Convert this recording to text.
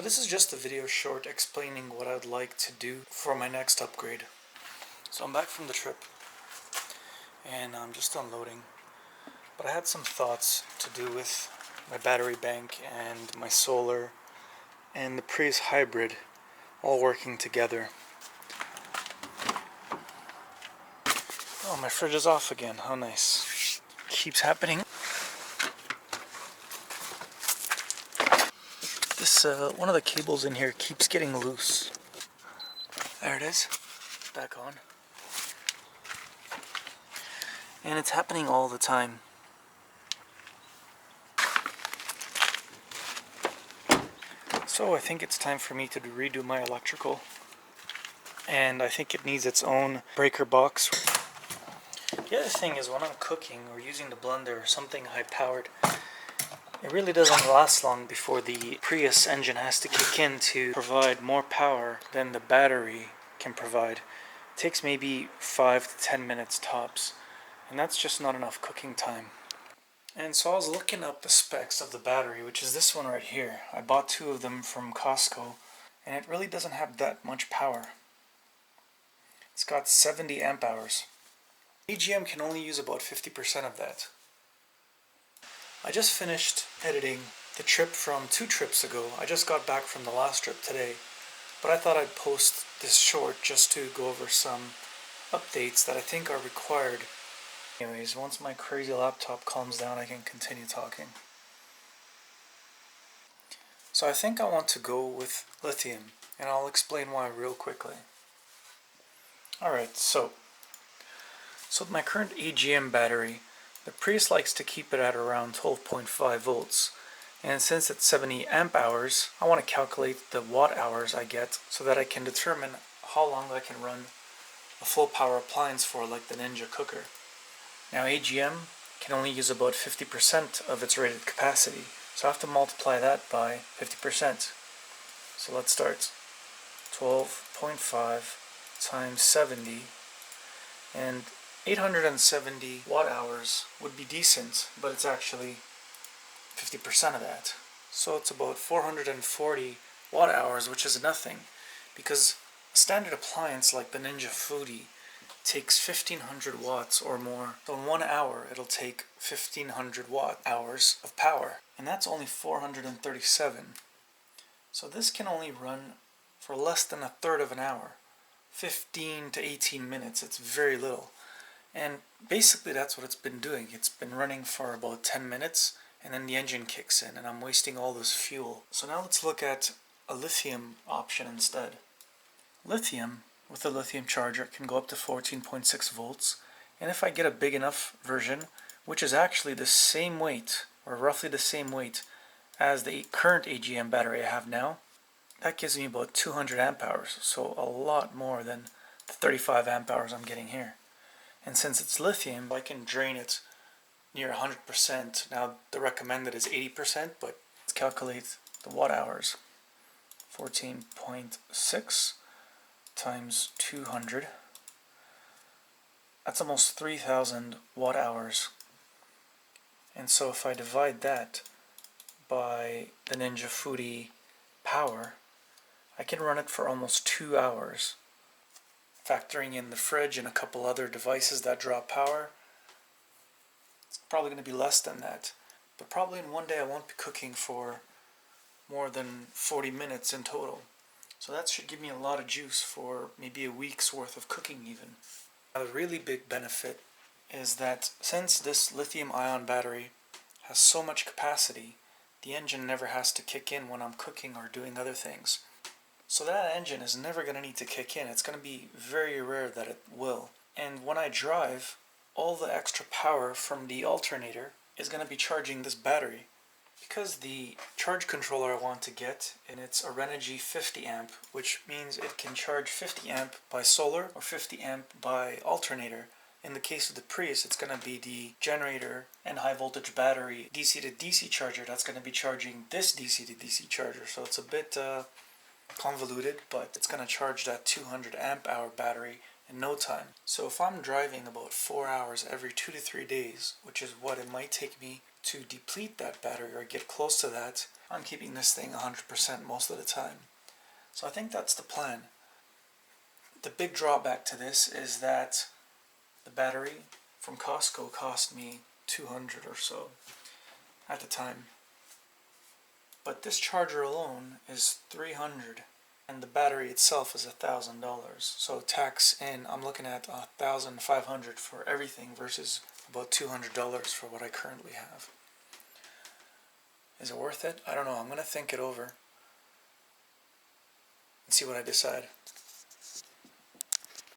So this is just a video short explaining what I'd like to do for my next upgrade. So I'm back from the trip and I'm just unloading, but I had some thoughts to do with my battery bank and my solar and the Prius hybrid all working together. Oh, my fridge is off again. How nice. Keeps happening. This one of the cables in here keeps getting loose. There it is. Back on. And it's happening all the time. So I think it's time for me to redo my electrical. And I think it needs its own breaker box. The other thing is when I'm cooking or using the blender or something high powered, it really doesn't last long before the Prius engine has to kick in to provide more power than the battery can provide. It takes maybe 5 to 10 minutes tops, and that's just not enough cooking time. And so I was looking up the specs of the battery, which is this one right here. I bought 2 of them from Costco, and it really doesn't have that much power. It's got 70 amp hours. AGM can only use about 50% of that. I just finished editing the trip from 2 trips ago. I just got back from the last trip today, but I thought I'd post this short just to go over some updates that I think are required. Anyways, once my crazy laptop calms down, I can continue talking. So I think I want to go with lithium, and I'll explain why real quickly. Alright, so my current AGM battery, the Prius likes to keep it at around 12.5 volts. And since it's 70 amp hours, I want to calculate the watt hours I get so that I can determine how long I can run a full power appliance for, like the Ninja cooker. Now AGM can only use about 50% of its rated capacity, so I have to multiply that by 50%. So let's start. 12.5 times 70, and 870 watt hours would be decent, but it's actually 50% of that. So it's about 440 watt hours, which is nothing, because a standard appliance like the Ninja Foodie takes 1500 watts or more. So in 1 hour it'll take 1500 watt hours of power, and that's only 437. So this can only run for less than a third of an hour. 15 to 18 minutes, it's very little. And basically that's what it's been doing. It's been running for about 10 minutes and then the engine kicks in and I'm wasting all this fuel. So now let's look at a lithium option instead. Lithium, with a lithium charger, can go up to 14.6 volts, and if I get a big enough version, which is actually the same weight, or roughly the same weight as the current AGM battery I have now, that gives me about 200 amp hours, so a lot more than the 35 amp hours I'm getting here. And since it's lithium, I can drain it near 100%. Now the recommended is 80%, but let's calculate the watt hours. 14.6 times 200. That's almost 3000 watt hours. And so if I divide that by the Ninja Foodie power, I can run it for almost 2 hours. Factoring in the fridge and a couple other devices that draw power, it's probably going to be less than that. But probably in one day I won't be cooking for more than 40 minutes in total. So that should give me a lot of juice for maybe a week's worth of cooking even. Now the really big benefit is that since this lithium ion battery has so much capacity, the engine never has to kick in when I'm cooking or doing other things. So that engine is never going to need to kick in. It's going to be very rare that it will. And when I drive, all the extra power from the alternator is going to be charging this battery. Because the charge controller I want to get, and it's a Renogy 50 amp, which means it can charge 50 amp by solar or 50 amp by alternator. In the case of the Prius, it's going to be the generator and high voltage battery DC to DC charger that's going to be charging this DC to DC charger. So it's a bit convoluted, but it's going to charge that 200 amp hour battery in no time. So if I'm driving about 4 hours every 2 to 3 days, which is what it might take me to deplete that battery or get close to that, I'm keeping this thing 100% most of the time. So I think that's the plan. The big drawback to this is that the battery from Costco cost me $200 or so at the time. But this charger alone is $300, and the battery itself is $1,000. So tax in, I'm looking at $1,500 for everything versus about $200 for what I currently have. Is it worth it? I don't know. I'm going to think it over and see what I decide.